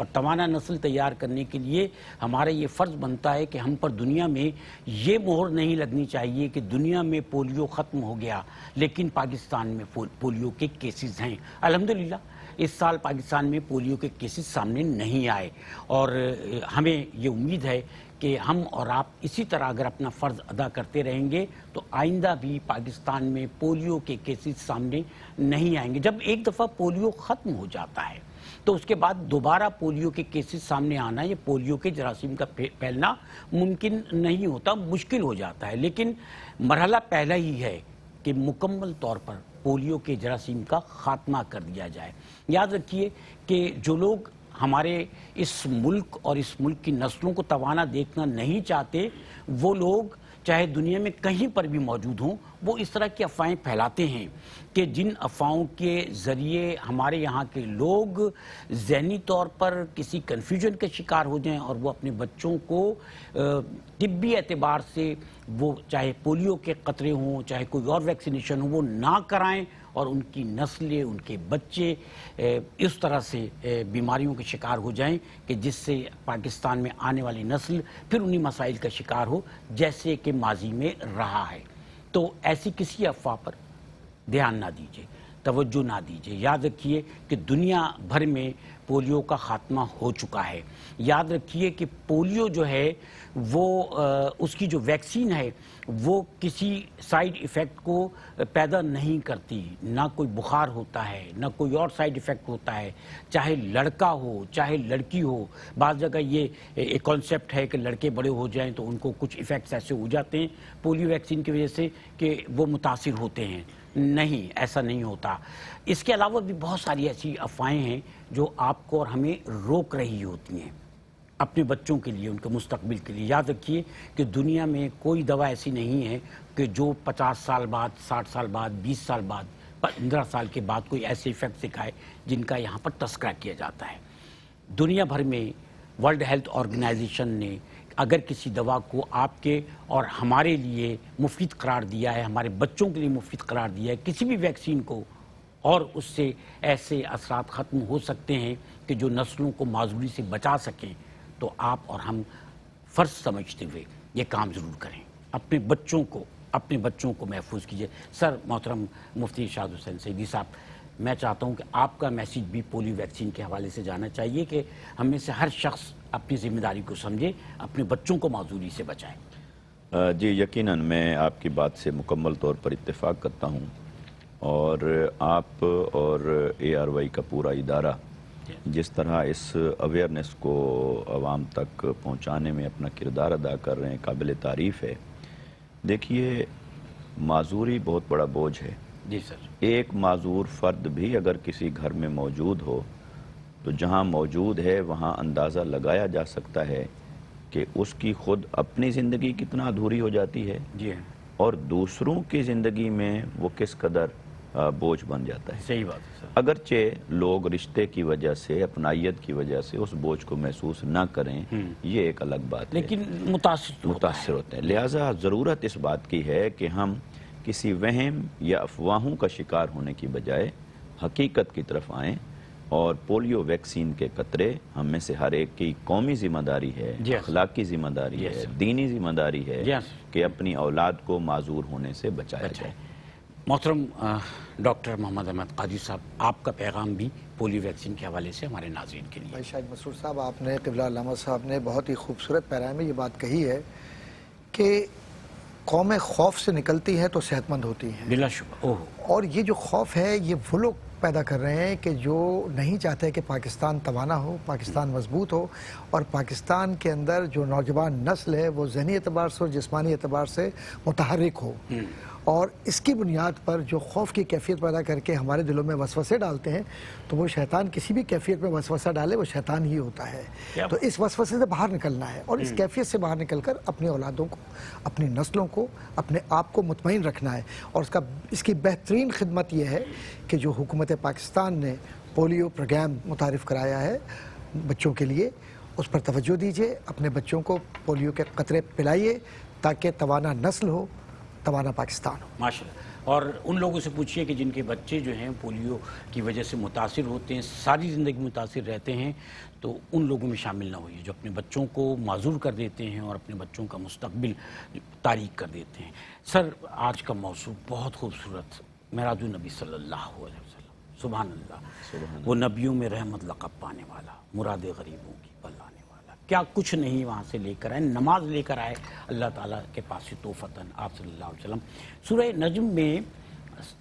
اور توانا نسل تیار کرنے کے لیے ہمارا یہ فرض بنتا ہے کہ ہم پر دنیا میں یہ مہر نہیں لگنی چاہیے کہ دنیا میں پولیو ختم ہو گیا لیکن پاکستان میں پولیو کے کیسز ہیں۔ الحمدللہ اس سال پاکستان میں پولیو کے کیسز سامنے نہیں آئے، اور ہمیں یہ امید ہے کہ ہم اور آپ اسی طرح اگر اپنا فرض ادا کرتے رہیں گے تو آئندہ بھی پاکستان میں پولیو کے کیسز سامنے نہیں آئیں گے۔ جب ایک دفعہ پولیو ختم ہو جاتا ہے تو اس کے بعد دوبارہ پولیو کے کیسز سامنے آنا، یہ پولیو کے جراثیم کا پھیلنا ممکن نہیں ہوتا، مشکل ہو جاتا ہے، لیکن مرحلہ پہلا ہی ہے کہ مکمل طور پر پولیو کے جراثیم کا خاتمہ کر دیا جائے۔ یاد رکھیے کہ جو لوگ ہمارے اس ملک اور اس ملک کی نسلوں کو توانا دیکھنا نہیں چاہتے، وہ لوگ چاہے دنیا میں کہیں پر بھی موجود ہوں، وہ اس طرح کی افواہیں پھیلاتے ہیں کہ جن افواہوں کے ذریعے ہمارے یہاں کے لوگ ذہنی طور پر کسی کنفیوژن کے شکار ہو جائیں اور وہ اپنے بچوں کو طبی اعتبار سے وہ چاہے پولیو کے قطرے ہوں چاہے کوئی اور ویکسینیشن ہو وہ نہ کرائیں، اور ان کی نسلیں، ان کے بچے اس طرح سے بیماریوں کے شکار ہو جائیں کہ جس سے پاکستان میں آنے والی نسل پھر انہی مسائل کا شکار ہو جیسے کہ ماضی میں رہا ہے۔ تو ایسی کسی افواہ پر دھیان نہ دیجیے، توجہ نہ دیجیے۔ یاد رکھیے کہ دنیا بھر میں پولیو کا خاتمہ ہو چکا ہے۔ یاد رکھیے کہ پولیو جو ہے وہ اس کی جو ویکسین ہے وہ کسی سائیڈ ایفیکٹ کو پیدا نہیں کرتی، نہ کوئی بخار ہوتا ہے نہ کوئی اور سائیڈ ایفیکٹ ہوتا ہے، چاہے لڑکا ہو چاہے لڑکی ہو۔ بعض جگہ یہ ایک کانسیپٹ ہے کہ لڑکے بڑے ہو جائیں تو ان کو کچھ ایفیکٹس ایسے ہو جاتے ہیں پولیو ویکسین کی وجہ سے کہ وہ متاثر ہوتے ہیں۔ نہیں، ایسا نہیں ہوتا۔ اس کے علاوہ بھی بہت ساری ایسی افواہیں ہیں جو آپ کو اور ہمیں روک رہی ہوتی ہیں اپنے بچوں کے لیے، ان کے مستقبل کے لیے۔ یاد رکھیے کہ دنیا میں کوئی دوا ایسی نہیں ہے کہ جو 50 سال بعد، 60 سال بعد، 20 سال بعد، 15 سال کے بعد کوئی ایسے ایفیکٹ دکھائے جن کا یہاں پر تذکرہ کیا جاتا ہے۔ دنیا بھر میں ورلڈ ہیلتھ آرگنائزیشن نے اگر کسی دوا کو آپ کے اور ہمارے لیے مفید قرار دیا ہے، ہمارے بچوں کے لیے مفید قرار دیا ہے، کسی بھی ویکسین کو، اور اس سے ایسے اثرات ختم ہو سکتے ہیں کہ جو نسلوں کو معذوری سے بچا سکیں، تو آپ اور ہم فرض سمجھتے ہوئے یہ کام ضرور کریں۔ اپنے بچوں کو محفوظ کیجیے۔ سر محترم مفتی ارشاد حسین سعیدی صاحب، میں چاہتا ہوں کہ آپ کا میسیج بھی پولیو ویکسین کے حوالے سے جانا چاہیے کہ ہم میں سے ہر شخص اپنی ذمہ داری کو سمجھے، اپنے بچوں کو معذوری سے بچائے۔ جی یقیناً میں آپ کی بات سے مکمل طور پر اتفاق کرتا ہوں، اور آپ اور ARY کا پورا ادارہ جس طرح اس اویئرنیس کو عوام تک پہنچانے میں اپنا کردار ادا کر رہے ہیں قابل تعریف ہے۔ دیکھیے، معذوری بہت بڑا بوجھ ہے۔ جی سر۔ ایک معذور فرد بھی اگر کسی گھر میں موجود ہو تو جہاں موجود ہے وہاں اندازہ لگایا جا سکتا ہے کہ اس کی خود اپنی زندگی کتنا ادھوری ہو جاتی ہے، جی اور دوسروں کی زندگی میں وہ کس قدر بوجھ بن جاتا ہے۔ صحیح بات ہے سر۔ اگرچہ لوگ رشتے کی وجہ سے، اپنائیت کی وجہ سے اس بوجھ کو محسوس نہ کریں، یہ ایک الگ بات ہے، لیکن متاثر ہوتے ہیں۔ لہٰذا ضرورت اس بات کی ہے کہ ہم کسی وہم یا افواہوں کا شکار ہونے کی بجائے حقیقت کی طرف آئیں، اور پولیو ویکسین کے قطرے ہم میں سے ہر ایک کی قومی ذمہ داری ہے، اخلاقی ذمہ داری ہے، دینی ذمہ داری ہے کہ اپنی اولاد کو معذور ہونے سے بچایا جائے۔ محترم ڈاکٹر محمد احمد قاضی صاحب، آپ کا پیغام بھی پولیو ویکسین کے حوالے سے ہمارے ناظرین کے لیے۔ بھائی شاہد مسرور صاحب، آپ نے قبلہ علامہ صاحب نے بہت ہی خوبصورت پیرا میں یہ بات کہی ہے کہ قومیں خوف سے نکلتی ہیں تو صحت مند ہوتی ہیں۔ بلا شبہ۔ اور یہ جو خوف ہے یہ وہ لوگ پیدا کر رہے ہیں کہ جو نہیں چاہتے کہ پاکستان توانا ہو، پاکستان مضبوط ہو، اور پاکستان کے اندر جو نوجوان نسل ہے وہ ذہنی اعتبار سے اور جسمانی اعتبار سے متحرک ہو، اور اس کی بنیاد پر جو خوف کی کیفیت پیدا کر کے ہمارے دلوں میں وسوسے ڈالتے ہیں، تو وہ شیطان کسی بھی کیفیت میں وسوسہ ڈالے وہ شیطان ہی ہوتا ہے۔ تو اس وسوسے سے باہر نکلنا ہے، اور اس کیفیت سے باہر نکل کر اپنی اولادوں کو، اپنی نسلوں کو، اپنے آپ کو مطمئن رکھنا ہے۔ اور اس کی بہترین خدمت یہ ہے کہ جو حکومت پاکستان نے پولیو پروگرام متعارف کرایا ہے بچوں کے لیے، اس پر توجہ دیجیے، اپنے بچوں کو پولیو کے قطرے پلائیے تاکہ توانا نسل ہو، توانا پاکستان ہو۔ ماشاءاللہ۔ اور ان لوگوں سے پوچھیے کہ جن کے بچے جو ہیں پولیو کی وجہ سے متاثر ہوتے ہیں، ساری زندگی متاثر رہتے ہیں، تو ان لوگوں میں شامل نہ ہوئیے جو اپنے بچوں کو معذور کر دیتے ہیں اور اپنے بچوں کا مستقبل تاریک کر دیتے ہیں۔ سر، آج کا موضوع بہت خوبصورت، معراج النبی صلی اللہ علیہ وسلم، سبحان اللہ، وہ نبیوں میں رحمت لقب پانے والا، مراد غریبوں کی بلانے والا، کیا کچھ نہیں وہاں سے لے کر آئے، نماز لے کر آئے اللہ تعالیٰ کے پاس سے توفتاً آپ صلی اللہ علیہ وسلم۔ سورہ نجم میں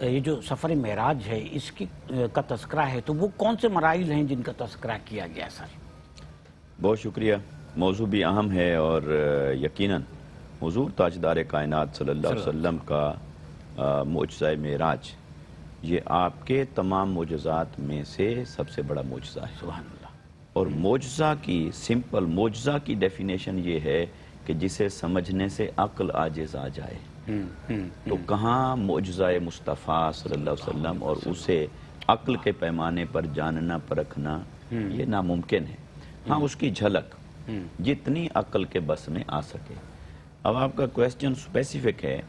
یہ جو سفر معراج ہے اس کی کا تذکرہ ہے، تو وہ کون سے مراحل ہیں جن کا تذکرہ کیا گیا ہے سر؟ بہت شکریہ، موضوع بھی اہم ہے اور یقیناً حضور تاجدار کائنات صلی اللہ علیہ وسلم کا معجزہ معراج یہ آپ کے تمام معجزات میں سے سب سے بڑا معجزہ ہے۔ سبحان اللہ۔ اور معجزہ کی سمپل معجزہ کی ڈیفینیشن یہ ہے کہ جسے سمجھنے سے عقل عاجز آ جائے۔ تو کہاں معجزہ مصطفیٰ صلی اللہ علیہ وسلم اور اسے عقل کے پیمانے پر جاننا پرکھنا یہ ناممکن ہے۔ ہاں، اس کی جھلک جتنی عقل کے بس میں آ سکے۔ اب آپ کا کویسچن اسپیسیفک ہے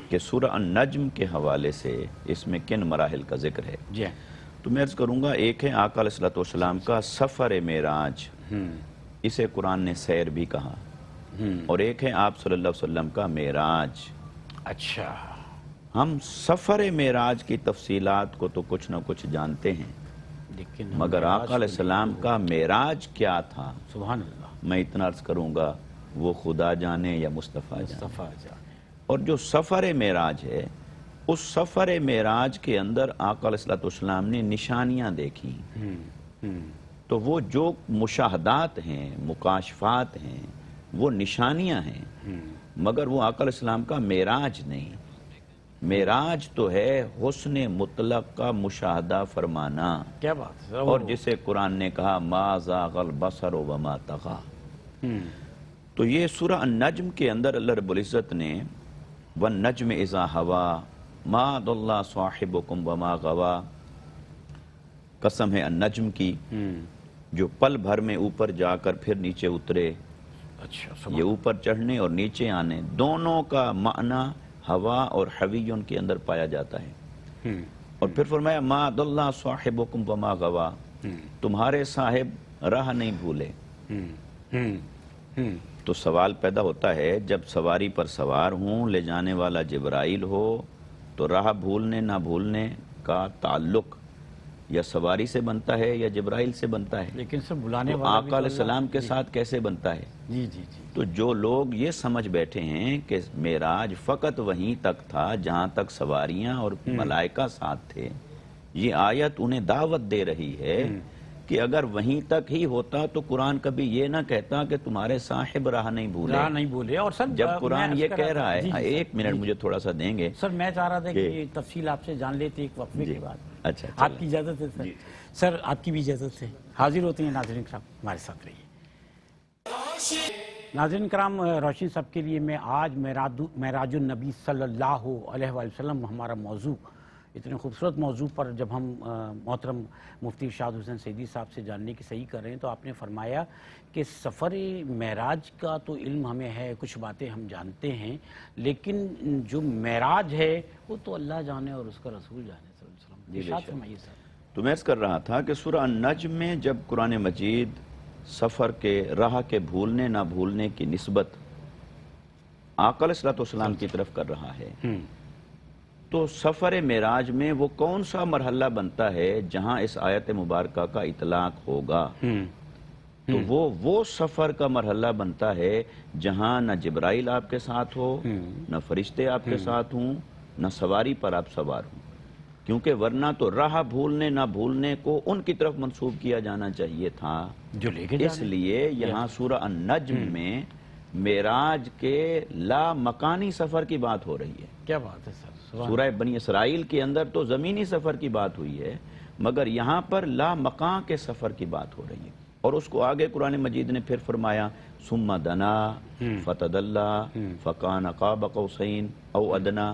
کہ سورہ النجم کے حوالے سے اس میں کن مراحل کا ذکر ہے۔ جی، تو میں عرض کروں گا، ایک ہے آقا علیہ السلام کا سفر معراج، اسے قرآن نے سیر بھی کہا، اور ایک ہے آپ صلی اللہ علیہ وسلم کا معراج۔ اچھا، ہم سفر معراج کی تفصیلات کو تو کچھ نہ کچھ جانتے ہیں، لیکن مگر آقا علیہ السلام کا معراج کیا تھا، سبحان اللہ، میں اتنا عرض کروں گا وہ خدا جانے یا مصطفیٰ جانے۔ مصطفیٰ جان۔ اور جو سفر معراج ہے، اس سفر معراج کے اندر آقا علیہ السلام نے نشانیاں دیکھی۔ تو وہ جو مشاہدات ہیں، مکاشفات ہیں، وہ نشانیاں ہیں، مگر وہ آقا علیہ السلام کا معراج نہیں۔ معراج تو ہے حسن مطلق کا مشاہدہ فرمانا، کیا بات ہے، اور جسے قرآن نے کہا ما زاغ البصر وما طغى۔ تو یہ سورہ النجم کے اندر اللہ رب العزت نے والنجم اذا هوى ما ضل صاحبكم وما غوى، قسم ہے النجم کی جو پل بھر میں اوپر جا کر پھر نیچے اترے۔ اچھا، یہ اوپر چڑھنے اور نیچے آنے دونوں کا معنی ہوا اور حویون کے اندر پایا جاتا ہے۔ اور پھر فرمایا ما ضل صاحبكم وما غوى، تمہارے صاحب راہ نہیں بھولے۔ تو سوال پیدا ہوتا ہے، جب سواری پر سوار ہوں، لے جانے والا جبرائیل ہو، تو راہ بھولنے نہ بھولنے کا تعلق یا سواری سے بنتا ہے یا جبرائیل سے بنتا ہے، لیکن سر بلانے تو والا آقا علیہ السلام کے ساتھ کیسے بنتا ہے؟ جی جی جی، تو جو لوگ یہ سمجھ بیٹھے ہیں کہ معراج فقط وہیں تک تھا جہاں تک سواریاں اور ملائکہ ساتھ تھے، یہ آیت انہیں دعوت دے رہی ہے کہ اگر وہیں تک ہی ہوتا تو قرآن کبھی یہ نہ کہتا کہ تمہارے صاحب راہ نہیں بھولے۔ راہ نہیں بولے۔ اور سر جب قرآن یہ کہہ رہا ہے، ایک منٹ جی مجھے تھوڑا سا دیں گے سر، میں چاہ رہا تھا کہ یہ تفصیل آپ سے جان لیتے ایک وقفے جی، کے بعد۔ اچھا، آپ کی اجازت ہے سر؟ سر، آپ کی بھی اجازت ہے، حاضر ہوتے ہیں ناظرین کرام، ہمارے ساتھ رہیے۔ ناظرین کرام، روشنی سب کے لیے میں آج معراج النبی صلی اللہ علیہ وآلہ وسلم ہمارا موضوع، اتنے خوبصورت موضوع پر جب ہم محترم مفتی ارشاد حسین سیدی صاحب سے جاننے کی صحیح کر رہے ہیں، تو آپ نے فرمایا کہ سفر معراج کا تو علم ہمیں ہے، کچھ باتیں ہم جانتے ہیں، لیکن جو معراج ہے وہ تو اللہ جانے اور اس کا رسول جانے صلی اللہ علیہ وسلم۔ ارشاد فرمائیے سر۔ تو میں عرض کر رہا تھا کہ سورہ النجم میں جب قرآن مجید سفر کے راہ کے بھولنے نہ بھولنے کی نسبت آقا علیہ السلام کی طرف کر رہا ہے، تو سفر معراج میں وہ کون سا مرحلہ بنتا ہے جہاں اس آیت مبارکہ کا اطلاق ہوگا؟ تو وہ سفر کا مرحلہ بنتا ہے جہاں نہ جبرائیل آپ کے ساتھ ہو، نہ فرشتے آپ کے ساتھ ہوں، نہ سواری پر آپ سوار ہوں، کیونکہ ورنہ تو راہ بھولنے نہ بھولنے کو ان کی طرف منسوب کیا جانا چاہیے تھا۔ جو لے کے اس لیے یہاں سورہ النجم میں معراج کے لا مکانی سفر کی بات ہو رہی ہے۔ کیا بات ہے سر، سورہ بنی اسرائیل کے اندر تو زمینی سفر کی بات ہوئی ہے، مگر یہاں پر لا مکان کے سفر کی بات ہو رہی ہے۔ اور اس کو آگے قرآن مجید نے پھر فرمایا ثم دنا فتدلی فکان قاب قوسین او ادنا۔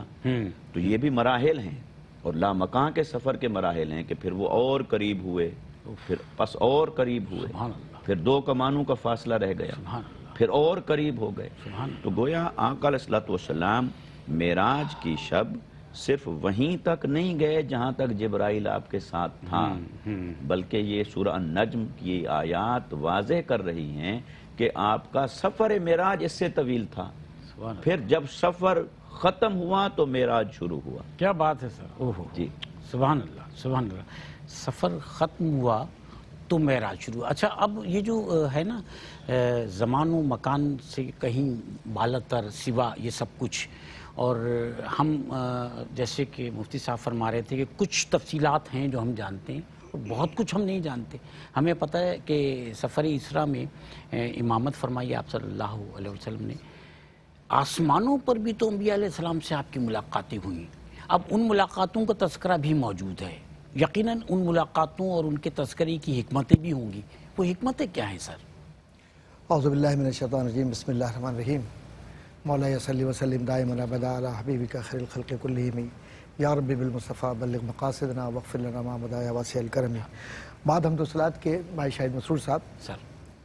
تو یہ بھی مراحل ہیں اور لا مکان کے سفر کے مراحل ہیں کہ پھر وہ اور قریب ہوئے، پھر پس اور قریب ہوئے، پھر دو کمانوں کا فاصلہ رہ گیا، پھر اور قریب ہو گئے۔ تو گویا آقا علیہ السلام معراج کی شب صرف وہیں تک نہیں گئے جہاں تک جبرائیل آپ کے ساتھ تھا، بلکہ یہ سورہ النجم کی آیات واضح کر رہی ہیں کہ آپ کا سفر معراج اس سے طویل تھا، پھر جب سفر ختم ہوا تو معراج شروع ہوا۔ کیا بات ہے سر، اوہو جی سبحان اللہ سبحان اللہ، سفر ختم ہوا تو معراج شروع ہوا۔ اچھا اب یہ جو ہے نا زمان و مکان سے کہیں بالاتر سوا یہ سب کچھ، اور ہم جیسے کہ مفتی صاحب فرما رہے تھے کہ کچھ تفصیلات ہیں جو ہم جانتے ہیں اور بہت کچھ ہم نہیں جانتے۔ ہمیں پتہ ہے کہ سفر اسراء میں امامت فرمائی آپ صلی اللہ علیہ وسلم نے، آسمانوں پر بھی تو انبیاء علیہ السلام سے آپ کی ملاقاتیں ہوئیں، اب ان ملاقاتوں کا تذکرہ بھی موجود ہے، یقیناً ان ملاقاتوں اور ان کے تذکرے کی حکمتیں بھی ہوں گی، وہ حکمتیں کیا ہیں سر؟ اعوذ باللہ من الشیطان الرجیم، بسم اللہ الرحمن الرحیم۔ مولا صلی وسلم دائما ابدا علی حبیبک خیر الخلق کلہم، یا رب بالمصطفیٰ بلغ مقاصدنا واغفر لنا ما مضى یا واسع الکرم۔ بعد حمد و صلوات کے بھائی شاہد مسرور صاحب، سر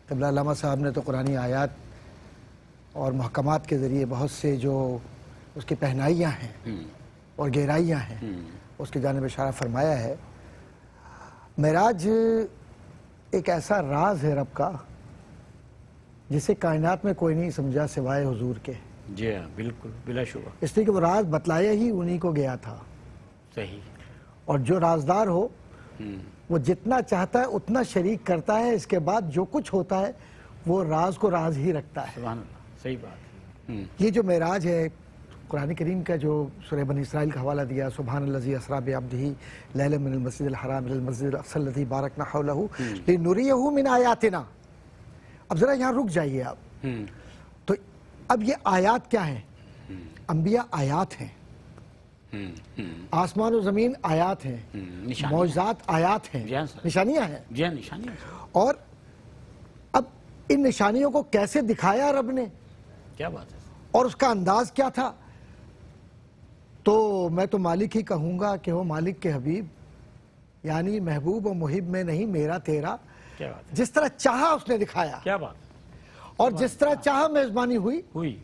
قبلہ علامہ صاحب نے تو قرآنی آیات اور محکمات کے ذریعے بہت سے جو اس کی پہنائیاں ہیں اور گہرائیاں ہیں اس کی جانب اشارہ فرمایا ہے۔ معراج ایک ایسا راز ہے رب کا جسے کائنات میں کوئی نہیں سمجھا سوائے حضور کے، جی ہاں بالکل بلا شبہ، اس لیے کہ وہ راز بتلایا ہی انہی کو گیا تھا، صحیح، اور جو رازدار ہو وہ جتنا چاہتا ہے اتنا شریک کرتا ہے، اس کے بعد جو کچھ ہوتا ہے وہ راز کو راز ہی رکھتا ہے۔ سبحان اللہ، صحیح بات ہے۔ یہ جو معراج ہے قرآن کریم کا جو سورہ بنی اسرائیل کا حوالہ دیا، سبحان الذی اسریٰ بعبدہ لیلا من المسجد الحرام الی المسجد الاقصی الذی بارکنا حولہ لنریہ من آیاتنا۔ اب ذرا یہاں رک جائیے آپ، تو اب یہ آیات کیا ہیں؟ انبیاء آیات ہیں، آسمان و زمین آیات ہیں، معجزات آیات ہیں، جی ہاں سر، نشانیاں ہیں، جی ہاں نشانیاں، اور اب ان نشانیوں کو کیسے دکھایا رب نے کیا بات ہے، اور اس کا انداز کیا تھا؟ تو میں تو مالک ہی کہوں گا کہ وہ مالک کے حبیب، یعنی محبوب و محب میں نہیں میرا تیرا، کیا بات ہے، جس طرح چاہا اس نے دکھایا، کیا بات اور جس طرح چاہا میزبانی ہوئی، ہوئی،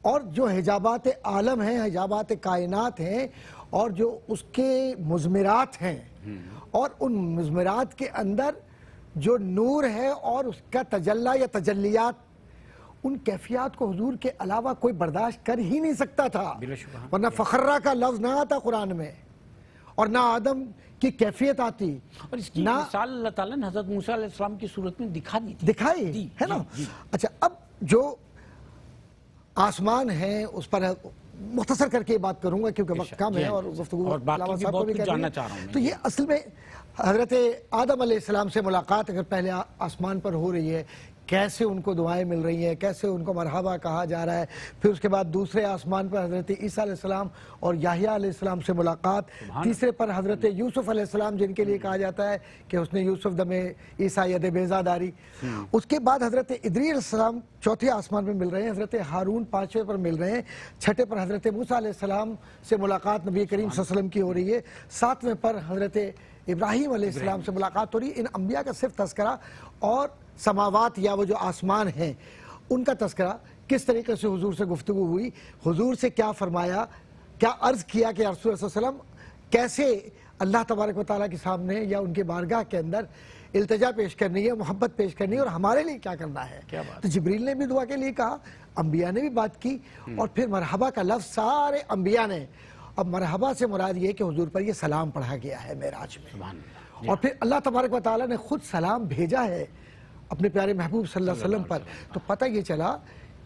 اور جو حجابات عالم ہیں، حجابات کائنات ہیں، اور جو اس کے مضمرات ہیں، اور ان مضمرات کے اندر جو نور ہے اور اس کا تجلی یا تجلیات، ان کیفیات کو حضور کے علاوہ کوئی برداشت کر ہی نہیں سکتا تھا، بلا شبہ، ورنہ فخرہ کا لفظ نہ آتا قرآن میں، اور نہ آدم کی کیفیت آتی، اور اس کی نہ مثال اللہ تعالیٰ نے حضرت موسیٰ علیہ السلام کی صورت میں دکھا دی تھی، دکھائی ہے نا۔ اچھا اب جو آسمان ہیں اس پر مختصر کر کے بات کروں گا کیونکہ وقت کم ہے اور گفتگو اور باقی علامہ بھی صاحب کو بہت بھی کچھ کرنی جاننا ہے۔ چاہ رہا ہوں میں۔ تو یہ اصل میں حضرت آدم علیہ السلام سے ملاقات اگر پہلے آسمان پر ہو رہی ہے، کیسے ان کو دعائیں مل رہی ہیں، کیسے ان کو مرحبا کہا جا رہا ہے، پھر اس کے بعد دوسرے آسمان پر حضرت عیسیٰ علیہ السلام اور یحییٰ علیہ السلام سے ملاقات، تیسرے پر حضرت یوسف علیہ السلام جن کے لیے کہا جاتا ہے کہ اس نے یوسف دم عیسیٰ ید بیضا داری، اس کے بعد حضرت ادریس علیہ السلام چوتھے آسمان پر مل رہے ہیں، حضرت ہارون پانچویں پر مل رہے ہیں، چھٹے پر حضرت موسیٰ علیہ السلام سے ملاقات نبی کریم صلی اللہ علیہ وسلم کی ہو رہی ہے، ساتویں پر حضرت ابراہیم علیہ السلام سے ملاقات ہو رہی ہے۔ ان انبیاء کا صرف تذکرہ اور سماوات یا وہ جو آسمان ہیں ان کا تذکرہ، کس طریقے سے حضور سے گفتگو ہوئی، حضور سے کیا فرمایا، کیا عرض کیا کہ رسول اللہ صلی اللہ علیہ وسلم کیسے اللہ تبارک و تعالیٰ کے سامنے یا ان کے بارگاہ کے اندر التجا پیش کرنی ہے، محبت پیش کرنی ہے، اور ہمارے لیے کیا کرنا ہے۔ تو جبریل نے بھی دعا کے لیے کہا، انبیاء نے بھی بات کی، اور پھر مرحبا کا لفظ سارے انبیاء نے۔ اب مرحبا سے مراد یہ کہ حضور پر یہ سلام پڑھا گیا ہے معراج میں، اور پھر اللہ تبارک و تعالیٰ نے خود سلام بھیجا ہے اپنے پیارے محبوب صلی اللہ علیہ وسلم پر۔ تو پتہ یہ چلا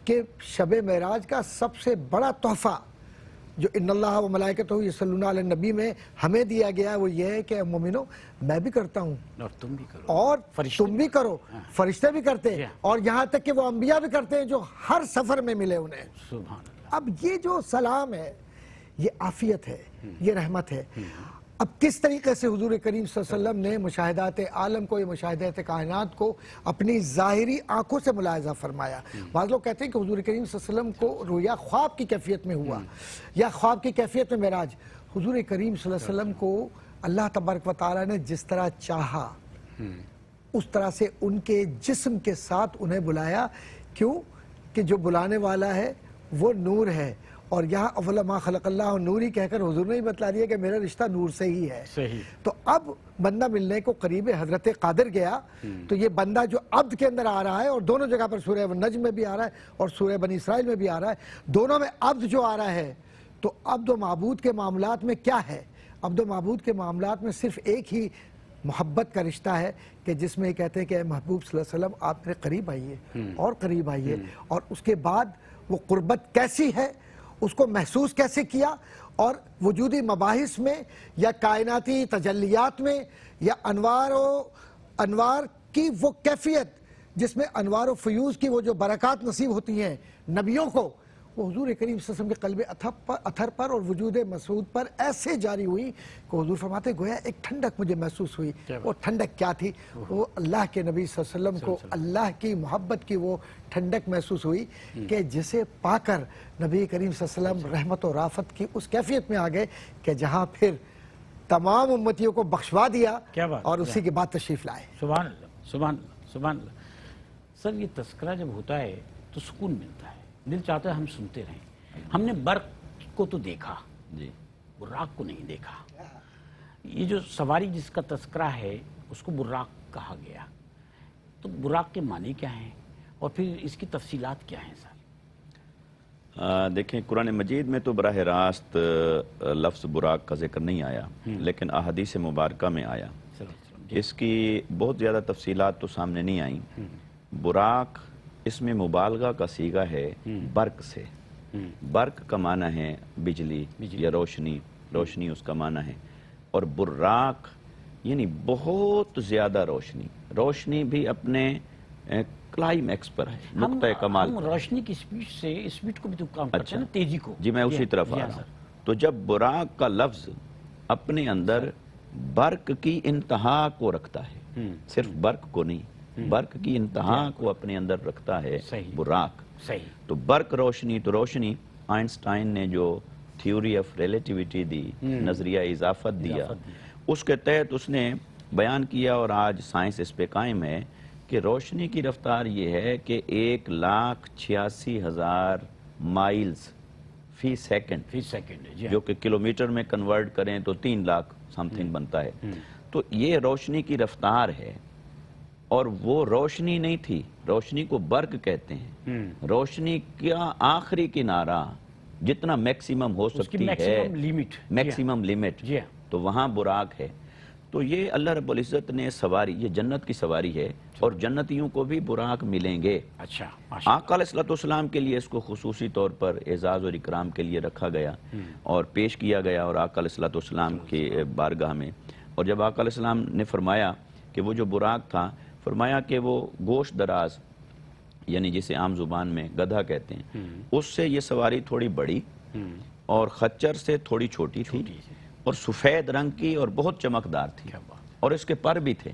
کہ شب معراج کا سب سے بڑا تحفہ جو ان اللہ و ملائکتہ یصلون علی النبی میں ہمیں دیا گیا ہے وہ یہ ہے کہ مومنو میں بھی کرتا ہوں اور تم بھی کرو، اور تم بھی کرو، فرشتے بھی کرتے ہیں، اور یہاں تک کہ وہ انبیاء بھی کرتے ہیں جو ہر سفر میں ملے انہیں۔ سبحان اللہ۔ اب یہ جو سلام ہے یہ عافیت ہے، یہ رحمت ہے۔ اب کس طریقے سے حضور کریم صلی اللہ علیہ وسلم نے مشاہدات عالم کو، یہ مشاہدات کائنات کو اپنی ظاہری آنکھوں سے ملاحظہ فرمایا۔ بعض لوگ کہتے ہیں کہ حضور کریم صلی اللہ علیہ وسلم کو رویا خواب کی کیفیت میں ہوا یا خواب کی کیفیت میں معراج۔ حضور کریم صلی اللہ علیہ وسلم کو اللہ تبارک و تعالیٰ نے جس طرح چاہا اس طرح سے ان کے جسم کے ساتھ انہیں بلایا۔ کیوں کہ جو بلانے والا ہے وہ نور ہے، اور یہاں اولا ما خلق اللہ نوری کہہ کر حضور نے ہی بتلا دیا کہ میرا رشتہ نور سے ہی ہے. صحیح. تو اب بندہ ملنے کو قریب حضرت قادر گیا تو یہ بندہ جو عبد کے اندر آ رہا ہے، اور دونوں جگہ پر سورہ نجم میں بھی آ رہا ہے اور سورہ بنی اسرائیل میں بھی آ رہا ہے، دونوں میں عبد جو آ رہا ہے، تو عبد و معبود کے معاملات میں کیا ہے؟ عبد و معبود کے معاملات میں صرف ایک ہی محبت کا رشتہ ہے کہ جس میں یہ کہتے ہیں کہ اے محبوب صلی اللہ علیہ وسلم آپ میرے قریب آئیے اور قریب آئیے، اور اس کے بعد وہ قربت کیسی ہے، اس کو محسوس کیسے کیا، اور وجودی مباحث میں یا کائناتی تجلیات میں یا انوار کی وہ کیفیت جس میں انوار و فیوز کی وہ جو برکات نصیب ہوتی ہیں نبیوں کو، وہ حضور کریم صلی اللہ علیہ وسلم کے قلب اطہر پر اور وجود مسعود پر ایسے جاری ہوئی کہ حضور فرماتے گویا ایک ٹھنڈک مجھے محسوس ہوئی. وہ ٹھنڈک کیا تھی؟ وہ اللہ کے نبی صلی اللہ علیہ وسلم کو اللہ کی محبت کی وہ ٹھنڈک محسوس ہوئی کہ جسے پا کر نبی کریم صلی اللہ علیہ وسلم رحمت و رافت کی اس کیفیت میں آ گئے کہ جہاں پھر تمام امتیوں کو بخشوا دیا اور اسی کے بعد تشریف لائے. سبحان اللہ، سبحان اللہ، سبحان اللہ. سر یہ تذکرہ جب ہوتا ہے تو سکون ملتا ہے، دل چاہتا ہے ہم سنتے رہیں. ہم نے برق کو تو دیکھا، جی براق کو نہیں دیکھا. یہ جو سواری جس کا تذکرہ ہے اس کو براق کہا گیا، تو براق کے معنی کیا ہیں اور پھر اس کی تفصیلات کیا ہیں سر؟ دیکھیں قرآن مجید میں تو براہ راست لفظ براق کا ذکر نہیں آیا، لیکن احادیث مبارکہ میں آیا. اس کی بہت زیادہ تفصیلات تو سامنے نہیں آئیں. براق اس میں مبالغہ کا صیغہ ہے برق سے. برق کا معنی ہے بجلی یا روشنی، روشنی اس کا معنی ہے. اور براق یعنی بہت زیادہ روشنی، روشنی بھی اپنے کلائمیکس پر ہے، نقطہ کمال. ہم روشنی کی سپیڈ سے اسپیڈ کو بھی تو کام کرتے ہیں نا، تیزی کو. جی میں اسی طرف آ رہا ہوں. تو جب براق کا لفظ اپنے اندر برق کی انتہا کو رکھتا ہے، صرف برق کو نہیں، برق کی انتہا کو اپنے اندر رکھتا ہے براق. تو برق روشنی، تو روشنی آئنسٹائن نے جو تھیوری آف ریلیٹیوٹی دی، نظریہ اضافت دیا، اس کے تحت اس نے بیان کیا، اور آج سائنس اس پہ قائم ہے کہ روشنی کی رفتار یہ ہے کہ 1,86,000 مائلز فی سیکنڈ، جو کہ کلومیٹر میں کنورٹ کریں تو 3 لاکھ سم تھنگ بنتا ہے. تو یہ روشنی کی رفتار ہے. اور وہ روشنی نہیں تھی، روشنی کو برق کہتے ہیں. روشنی کا آخری کنارہ جتنا میکسیمم ہو سکتی ہے، میکسیمم لیمٹ، تو وہاں براق ہے. تو یہ اللہ رب العزت نے سواری، یہ جنت کی سواری ہے، اور جنتیوں کو بھی براق ملیں گے. آقا علیہ السلام کے لیے اس کو خصوصی طور پر اعزاز اور اکرام کے لیے رکھا گیا اور پیش کیا گیا، اور آقا علیہ السلام کی بارگاہ میں. اور جب آقا علیہ السلام نے فرمایا کہ وہ جو براق تھا، فرمایا کہ وہ گوشت دراز، یعنی جسے عام زبان میں گدھا کہتے ہیں، اس سے یہ سواری تھوڑی بڑی اور خچر سے تھوڑی چھوٹی تھی، اور سفید رنگ کی اور بہت چمکدار تھی، اور اس کے پر بھی تھے.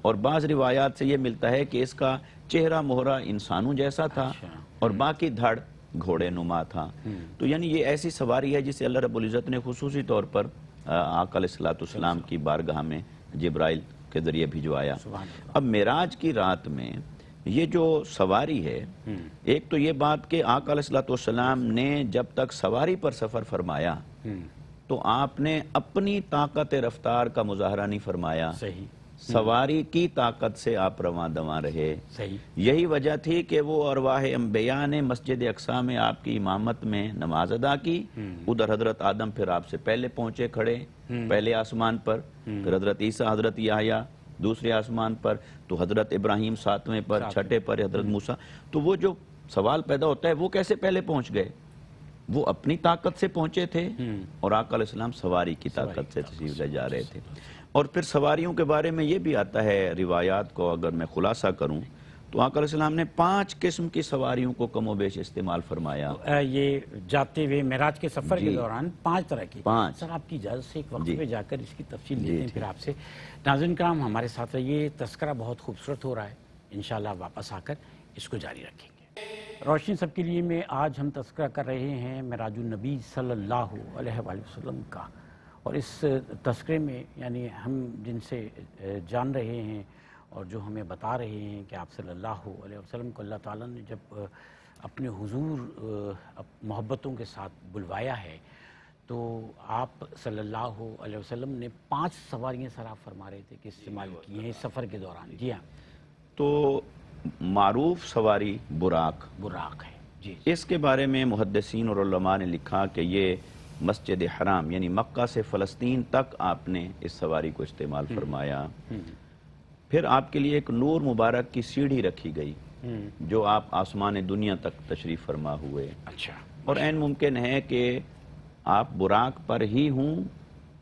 اور بعض روایات سے یہ ملتا ہے کہ اس کا چہرہ مہرہ انسانوں جیسا تھا، اور باقی دھڑ گھوڑے نما تھا. تو یعنی یہ ایسی سواری ہے جسے اللہ رب العزت نے خصوصی طور پر آقا علیہ السلام کی بارگاہ میں جبرائیل کے ذریعے بھجوایا. اب معراج کی رات میں یہ جو سواری ہے، ایک تو یہ بات کہ آقا علیہ السلام نے جب تک سواری پر سفر فرمایا تو آپ نے اپنی طاقت رفتار کا مظاہرہ نہیں فرمایا، سواری کی طاقت سے آپ رواں دواں رہے. یہی وجہ تھی کہ وہ ارواح انبیاء نے مسجد اقصی میں آپ کی امامت میں نماز ادا کی. ادھر حضرت آدم پھر آپ سے پہلے پہنچے کھڑے پہلے آسمان پر، پھر حضرت عیسیٰ، حضرت یحییٰ دوسرے آسمان پر، تو حضرت ابراہیم 7ویں پر، 6ٹھے پر حضرت موسیٰ. تو وہ جو سوال پیدا ہوتا ہے وہ کیسے پہلے پہنچ گئے؟ وہ اپنی طاقت سے پہنچے تھے، اور آقا علیہ السلام سواری کی طاقت سے تشریف لے جا رہے تھے. اور پھر سواریوں کے بارے میں یہ بھی آتا ہے روایات کو اگر میں خلاصہ کروں تو آقا علیہ السلام نے 5 قسم کی سواریوں کو کم و بیش استعمال فرمایا. یہ جاتے ہوئے معراج کے سفر کے دوران 5 طرح کی. سر آپ کی اجازت سے ایک وقت پہ جا کر اس کی تفصیل لیتے ہیں پھر آپ سے. ناظرین کرام ہمارے ساتھ یہ تذکرہ بہت خوبصورت ہو رہا ہے، انشاءاللہ واپس آ کر اس کو جاری رکھیں گے. روشنی سب کے لیے میں آج ہم تذکرہ کر رہے ہیں معراج النبی صلی اللہ علیہ وآلہ وسلم کا. اور اس تذکرے میں یعنی ہم جن سے جان رہے ہیں اور جو ہمیں بتا رہے ہیں کہ آپ صلی اللہ علیہ وسلم کو اللہ تعالیٰ نے جب اپنے حضور محبتوں کے ساتھ بلوایا ہے، تو آپ صلی اللہ علیہ وسلم نے 5 سواریاں سر آپ فرما رہے تھے کہ استعمال کی ہیں اس سفر کے دوران. جی ہاں. تو معروف سواری براق ہے. جی. اس کے بارے میں محدثین اور علماء نے لکھا کہ یہ مسجد حرام یعنی مکہ سے فلسطین تک آپ نے اس سواری کو استعمال فرمایا. پھر آپ کے لیے ایک نور مبارک کی سیڑھی رکھی گئی جو آپ آسمان دنیا تک تشریف فرما ہوئے. اچھا. اور عین ممکن ہے کہ آپ براق پر ہی ہوں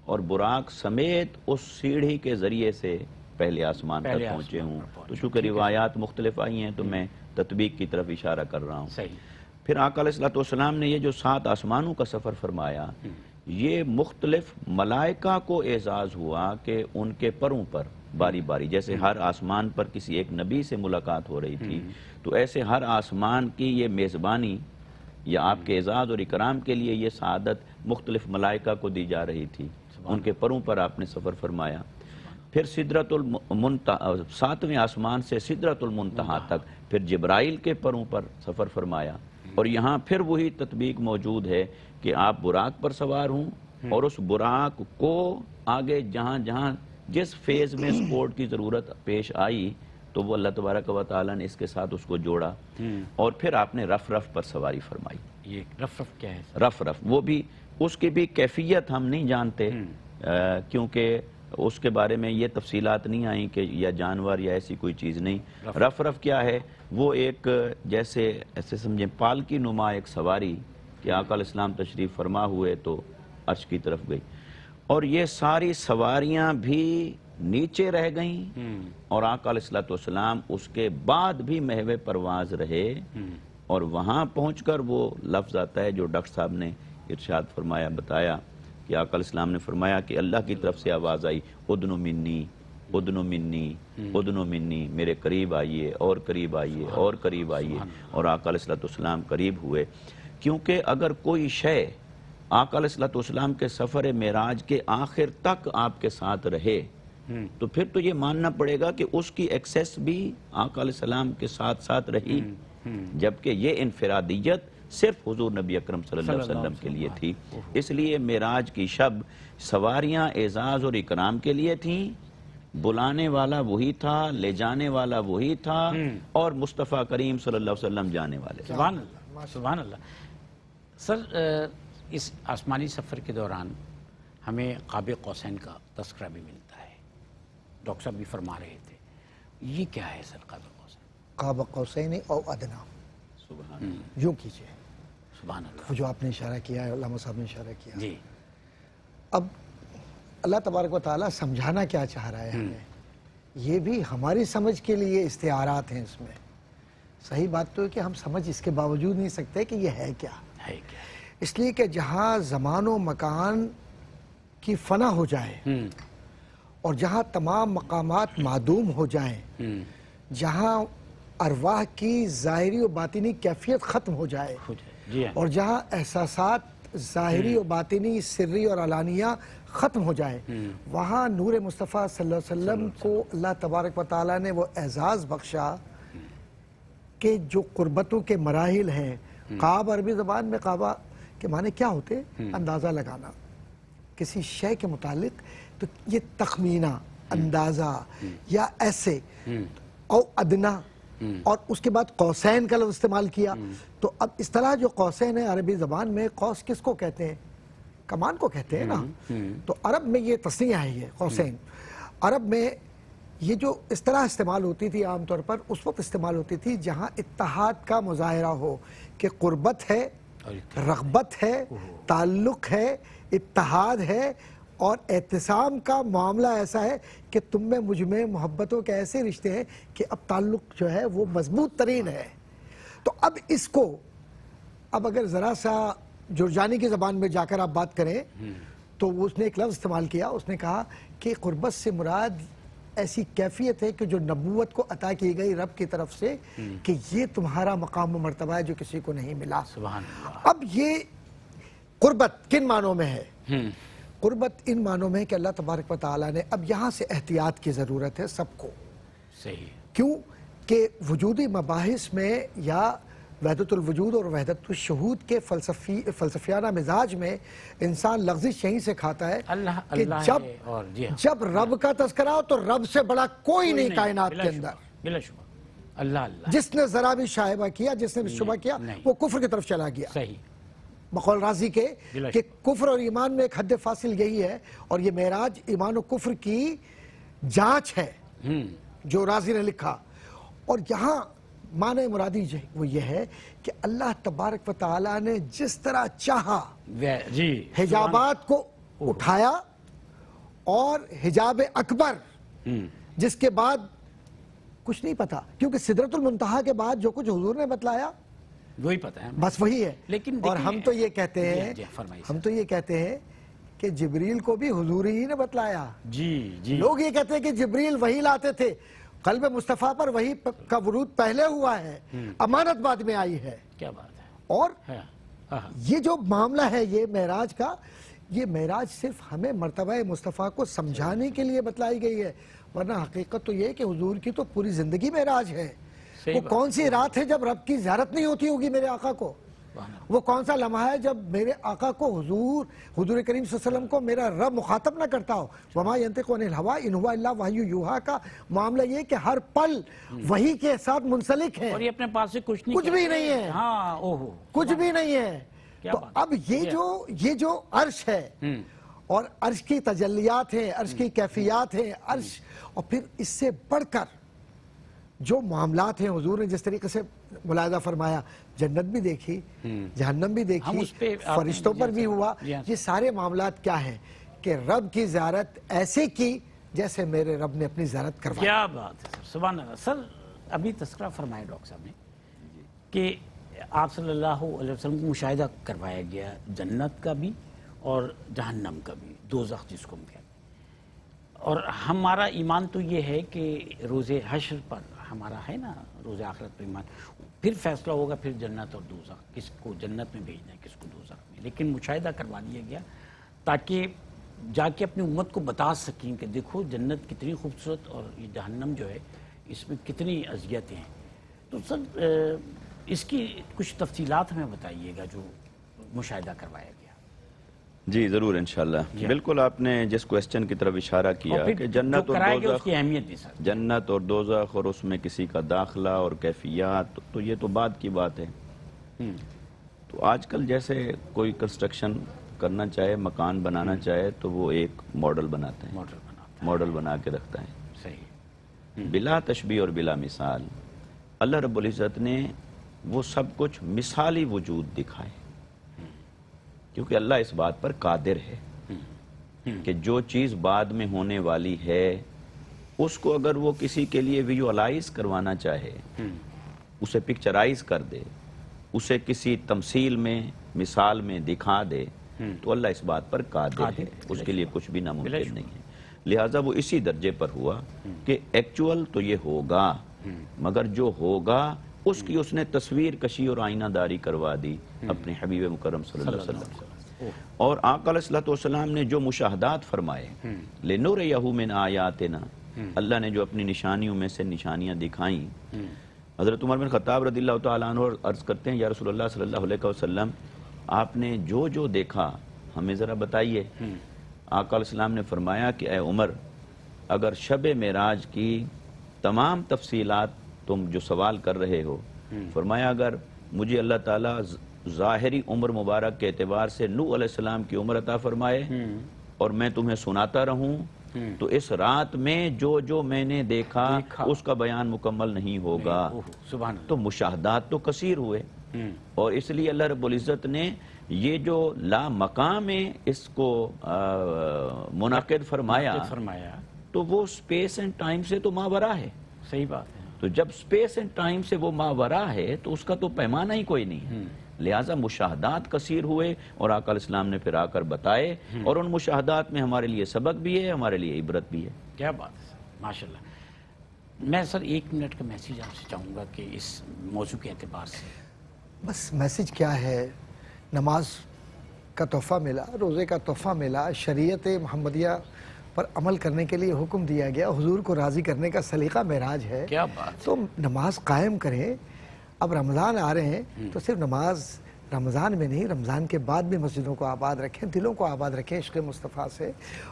اور براق سمیت اس سیڑھی کے ذریعے سے پہلے آسمان تک پہنچے ہوں. تو چونکہ روایات مختلف آئی ہیں تو میں تطبیق کی طرف اشارہ کر رہا ہوں. صحیح. پھر آقا علیہ السلام نے یہ جو 7 آسمانوں کا سفر فرمایا، یہ مختلف ملائکہ کو اعزاز ہوا کہ ان کے پروں پر باری باری، جیسے ہر آسمان پر کسی ایک نبی سے ملاقات ہو رہی تھی، تو ایسے ہر آسمان کی یہ میزبانی یا آپ کے اعزاز اور اکرام کے لیے یہ سعادت مختلف ملائکہ کو دی جا رہی تھی. ان کے پروں پر آپ نے سفر فرمایا. پھر سدرۃ المنتہا 7ویں آسمان سے سدرۃ المنتہا تک پھر جبرائیل کے پروں پر سفر فرمایا. اور یہاں پھر وہی تطبیق موجود ہے کہ آپ براق پر سوار ہوں اور اس براق کو آگے جہاں جہاں جس فیز میں سپورٹ کی ضرورت پیش آئی تو وہ اللہ تبارک و تعالیٰ نے اس کے ساتھ اس کو جوڑا. اور پھر آپ نے رف پر سواری فرمائی. یہ رف کیا ہے؟ رف وہ بھی اس کی بھی کیفیت ہم نہیں جانتے، کیونکہ اس کے بارے میں یہ تفصیلات نہیں آئیں کہ یا جانور یا ایسی کوئی چیز نہیں. رف کیا ہے؟ وہ ایک جیسے ایسے سمجھیں پالکی نما ایک سواری کہ آقا علیہ السلام تشریف فرما ہوئے تو عرش کی طرف گئی، اور یہ ساری سواریاں بھی نیچے رہ گئیں اور آقا علیہ السلام اس کے بعد بھی محو پرواز رہے. اور وہاں پہنچ کر وہ لفظ آتا ہے جو ڈاکٹر صاحب نے ارشاد فرمایا، بتایا کہ آقا علیہ السلام نے فرمایا کہ اللہ کی طرف سے آواز آئی، ادنو منی ادنو منی ادنو منی، میرے قریب آئیے اور قریب آئیے اور قریب آئیے. اور آقا علیہ السلام قریب ہوئے، کیونکہ اگر کوئی شے آقا علیہ السلام کے سفر معراج کے آخر تک آپ کے ساتھ رہے تو پھر تو یہ ماننا پڑے گا کہ اس کی ایکسیس بھی آقا علیہ السلام کے ساتھ ساتھ رہی، جبکہ یہ انفرادیت صرف حضور نبی اکرم صلی اللہ علیہ وسلم کے لیے تھی. اس لیے معراج کی شب سواریاں اعزاز اور اکرام کے لیے تھیں، بلانے والا وہی تھا، لے جانے والا وہی تھا، اور مصطفیٰ کریم صلی اللہ علیہ وسلم جانے والے. سبحان اللہ، سبحان اللہ. سر اس آسمانی سفر کے دوران ہمیں قاب قوسین کا تذکرہ بھی ملتا ہے، ڈاکٹر صاحب بھی فرما رہے تھے، یہ کیا ہے سر قاب قوسین؟ قاب قوسین او ادنا. سبحان یوں کیجئے. سبحان اللہ. وہ جو آپ نے اشارہ کیا ہے، علامہ صاحب نے اشارہ کیا. جی. اب اللہ تبارک و تعالیٰ سمجھانا کیا چاہ رہا ہے ہمیں، یہ بھی ہماری سمجھ کے لیے استعارات ہیں اس میں. صحیح بات تو ہے کہ ہم سمجھ اس کے باوجود نہیں سکتے کہ یہ ہے کیا. اس لیے کہ جہاں زمان و مکان کی فنا ہو جائے اور جہاں تمام مقامات معدوم ہو جائیں، جہاں ارواح کی ظاہری و باطنی کیفیت ختم ہو جائے اور جہاں احساسات ظاہری و باطنی سری اور علانیہ ختم ہو جائے، وہاں نور مصطفیٰ صلی اللہ علیہ وسلم کو اللہ تبارک و تعالیٰ نے وہ اعزاز بخشا کہ جو قربتوں کے مراحل ہیں. قاب عربی زبان میں قابہ کے معنی کیا ہوتے؟ اندازہ لگانا کسی شے کے متعلق. تو یہ تخمینہ، اندازہ یا ایسے، او ادنا، اور اس کے بعد قوسین کا لفظ استعمال کیا. تو اب اصطلاح جو قوسین ہے عربی زبان میں، قوس کس کو کہتے ہیں؟ کمان کو کہتے ہیں نا. تو عرب میں یہ تصنیہ ہے، یہ قوسین. عرب میں یہ جو اصطلاح استعمال ہوتی تھی عام طور پر اس وقت استعمال ہوتی تھی جہاں اتحاد کا مظاہرہ ہو کہ قربت ہے، رغبت ہے، تعلق ہے، اتحاد ہے اور اعتصام کا معاملہ ایسا ہے کہ تم میں مجھ میں محبتوں کے ایسے رشتے ہیں کہ اب تعلق جو ہے وہ مضبوط ترین ہے. تو اب اس کو اب اگر ذرا سا جرجانی کی زبان میں جا کر آپ بات کریں تو اس نے ایک لفظ استعمال کیا. اس نے کہا کہ قربت سے مراد ایسی کیفیت ہے کہ جو نبوت کو عطا کی گئی رب کی طرف سے کہ یہ تمہارا مقام و مرتبہ ہے جو کسی کو نہیں ملا. سبحان اللہ. اب یہ قربت کن معنوں میں ہے؟ قربت ان معنوں میں کہ اللہ تبارک و تعالیٰ نے اب یہاں سے احتیاط کی ضرورت ہے سب کو. صحیح. کیوں کہ وجودی مباحث میں یا وحدت الوجود اور وحدت الشہود کے فلسفیانہ مزاج میں انسان لغزش یہیں سے کھاتا ہے اللہ کہ اللہ ہے اور جی ہاں جب رب کا تذکرہ ہو تو رب سے بڑا کوئی نہیں کائنات بلا کے شبہ، اندر. بلا شبہ اللہ اللہ جس نے ذرا بھی شائبہ کیا، جس نے بھی شبہ کیا، نہیں. وہ کفر کی طرف چلا گیا. صحیح. بقول رازی کے بلا کہ کفر اور ایمان میں ایک حد فاصل یہی ہے، اور یہ معراج ایمان و کفر کی جانچ ہے جو رازی نے لکھا. اور یہاں معنی مرادی وہ یہ ہے کہ اللہ تبارک و تعالیٰ نے جس طرح چاہا جی حجابات کو اٹھایا، اور حجاب اکبر جس کے بعد کچھ نہیں پتا، کیونکہ سدرۃ المنتہا کے بعد جو کچھ حضور نے بتلایا وہی پتہ ہے. بس وہی ہے. لیکن اور ہم تو یہ کہتے ہیں فرمائیے. ہم تو یہ کہتے ہیں کہ جبریل کو بھی حضور ہی نے بتلایا. جی لوگ یہ کہتے ہیں کہ جبریل وہی لاتے تھے. قلب مصطفیٰ پر وہی کا ورود پہلے ہوا ہے، امانت بعد میں آئی ہے. کیا بات ہے. اور ہاں یہ جو معاملہ ہے یہ معراج کا، یہ معراج صرف ہمیں مرتبہ مصطفیٰ کو سمجھانے کے لیے بتلائی گئی ہے، ورنہ حقیقت تو یہ کہ حضور کی تو پوری زندگی معراج ہے. وہ کون سی رات ہے جب رب کی زیارت نہیں ہوتی ہوگی میرے آقا کو؟ وہ کون سا لمحہ ہے جب میرے آقا کو حضور کریم صلی اللہ علیہ وسلم کو میرا رب مخاطب نہ کرتا ہو؟ وما ينطق عن الهوى ان هو الا وحی یوحی کا معاملہ یہ کہ ہر پل وحی کے ساتھ منسلک ہے، اور یہ اپنے پاس سے کچھ بھی نہیں ہے. ہاں اوہو کچھ بھی نہیں ہے. تو اب یہ جو عرش ہے اور عرش کی تجلیات ہیں، عرش کی کیفیات ہیں، عرش، اور پھر اس سے بڑھ کر جو معاملات ہیں حضور نے جس طریقے سے ملاحظہ فرمایا، جنت بھی دیکھی، جہنم بھی دیکھی، فرشتوں پر بھی ہوا. یہ سارے معاملات کیا ہیں کہ رب کی زیارت ایسے کی جیسے میرے رب نے اپنی زیارت کروائی. کیا بات ہے سر، سبحان اللہ. سر ابھی تذکرہ فرمایا ڈاکٹر صاحب نے کہ آپ صلی اللہ علیہ وسلم کو مشاہدہ کروایا گیا جنت کا بھی اور جہنم کا بھی، دوزخ جس کو ہم کہتے ہیں. اور ہمارا ایمان تو یہ ہے کہ روز حشر پر ہمارا ہے نا، روز آخرت پر ایمان، پھر فیصلہ ہوگا پھر جنت اور دوزخ، کس کو جنت میں بھیجنا ہے کس کو دوزخ میں. لیکن مشاہدہ کروا دیا گیا تاکہ جا کے اپنی امت کو بتا سکیں کہ دیکھو جنت کتنی خوبصورت اور یہ جہنم جو ہے اس میں کتنی اذیتیں ہیں. تو سر اس کی کچھ تفصیلات ہمیں بتائیے گا جو مشاہدہ کروایا گیا. جی ضرور انشاءاللہ. بالکل آپ نے جس کوسچن کی طرف اشارہ کیا کہ جنت اور دوزخ، اس کی اہمیت بھی سر، جنت اور دوزخ اور اس میں کسی کا داخلہ اور کیفیات، تو یہ تو بعد کی بات ہے. تو آج کل جیسے کوئی کنسٹرکشن کرنا چاہے، مکان بنانا چاہے تو وہ ایک ماڈل بناتا ہے، ماڈل بنا کے رکھتا ہے. صحیح. بلا تشبیہ اور بلا مثال اللہ رب العزت نے وہ سب کچھ مثالی وجود دکھائے، کیونکہ اللہ اس بات پر قادر ہے کہ جو چیز بعد میں ہونے والی ہے اس کو اگر وہ کسی کے لیے ویژوالائز کروانا چاہے، اسے پکچرائز کر دے، اسے کسی تمثیل میں، مثال میں دکھا دے، تو اللہ اس بات پر قادر ہے، اس کے لیے کچھ بھی ناممکن نہیں ہے. لہٰذا وہ اسی درجے پر ہوا کہ ایکچول تو یہ ہوگا، مگر جو ہوگا اس کی اس نے تصویر کشی اور آئینہ داری کروا دی اپنے حبیب مکرم صلی اللہ علیہ وسلم. اور آقا علیہ السلام نے جو مشاہدات فرمائے، لِنُرِيَهُ مِنْ آیَاتِنَا، اللہ نے جو اپنی نشانیوں میں سے نشانیاں دکھائیں. حضرت عمر بن خطاب رضی اللہ تعالیٰ عنہ عرض کرتے ہیں، یا رسول اللہ صلی اللہ علیہ وسلم آپ نے جو دیکھا ہمیں ذرا بتائیے. آقا علیہ السلام نے فرمایا کہ اے عمر، اگر شب معراج کی تمام تفصیلات تم جو سوال کر رہے ہو، فرمایا اگر مجھے اللہ تعالیٰ ظاہری عمر مبارک کے اعتبار سے نوح علیہ السلام کی عمر عطا فرمائے اور میں تمہیں سناتا رہوں، تو اس رات میں جو میں نے دیکھا اس کا بیان مکمل نہیں ہوگا. تو مشاہدات تو کثیر ہوئے، اور اس لیے اللہ رب العزت نے یہ جو لا مقام اس کو منعقد فرمایا تو وہ سپیس اینڈ ٹائم سے تو ماورا ہے. صحیح بات ہے. تو جب سپیس اینڈ ٹائم سے وہ ماورا ہے تو اس کا تو پیمانہ ہی کوئی نہیں ہے. لہٰذا مشاہدات کثیر ہوئے اور آقا علیہ السلام نے پھر آ کر بتائے، اور ان مشاہدات میں ہمارے لیے سبق بھی ہے، ہمارے لیے عبرت بھی ہے. کیا بات ہے سر، ماشاءاللہ. میں سر 1 منٹ کا میسیج آپ سے چاہوں گا کہ اس موضوع کے اعتبار سے. بس میسیج کیا ہے؟ نماز کا تحفہ ملا، روزے کا تحفہ ملا، شریعت محمدیہ پر عمل کرنے کے لیے حکم دیا گیا، حضور کو راضی کرنے کا سلیقہ معراج ہے. کیا بات ہے. تو نماز قائم کریں، اب رمضان آ رہے ہیں تو صرف نماز رمضان میں نہیں، رمضان کے بعد بھی مسجدوں کو آباد رکھیں، دلوں کو آباد رکھیں عشق مصطفیٰ سے.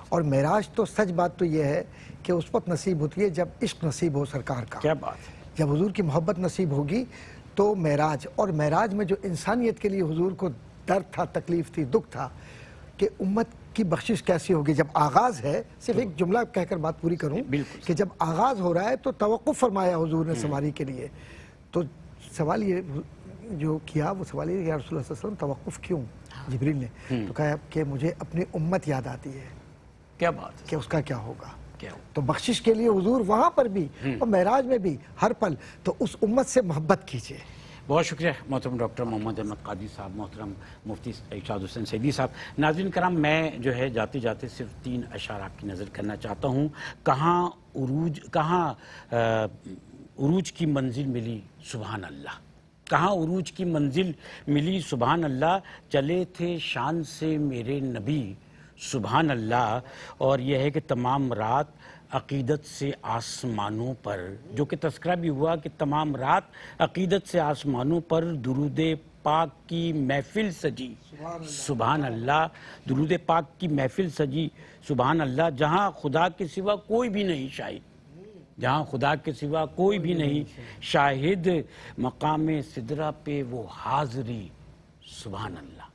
اور معراج تو سچ بات تو یہ ہے کہ اس وقت نصیب ہوتی ہے جب عشق نصیب ہو سرکار کا. کیا بات ہے. جب حضور کی محبت نصیب ہوگی تو معراج، اور معراج میں جو انسانیت کے لیے حضور کو درد تھا، تکلیف تھی، دکھ تھا کہ امت کی بخشش کیسی ہوگی. جب آغاز ہے، صرف ایک جملہ کہہ کر بات پوری کروں کہ جب آغاز ہو رہا ہے تو توقف فرمایا حضور نے سواری کے لیے. تو سوال یہ جو کیا، وہ سوال یہ یا رسول اللہ صلی اللہ علیہ وسلم توقف کیوں؟ جبریل نے تو کہا کہ مجھے اپنی امت یاد آتی ہے. کیا بات ہے. کہ اس کا کیا ہوگا. کیا تو بخشش کے لیے حضور وہاں پر بھی اور معراج میں بھی ہر پل تو اس امت سے محبت کیجیے. بہت شکریہ محترم ڈاکٹر محمد احمد قادری صاحب، محترم مفتی ارشاد حسین سیدی صاحب. ناظرین کرام، میں جو ہے جاتے جاتے صرف 3 اشعار آپ کی نظر کرنا چاہتا ہوں. کہاں عروج کی منزل ملی سبحان اللہ، کہاں عروج کی منزل ملی سبحان اللہ، چلے تھے شان سے میرے نبی سبحان اللہ. اور یہ ہے کہ تمام رات عقیدت سے آسمانوں پر، جو کہ تذکرہ بھی ہوا کہ تمام رات عقیدت سے آسمانوں پر درود پاک کی محفل سجی سبحان اللہ، درود پاک کی محفل سجی سبحان اللہ. جہاں خدا کے سوا کوئی بھی نہیں شاہد، جہاں خدا کے سوا کوئی بھی نہیں شاہد، مقام سدرہ پہ وہ حاضری سبحان اللہ.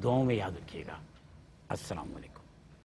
دعاؤں میں یاد رکھیے گا. السلام علیکم.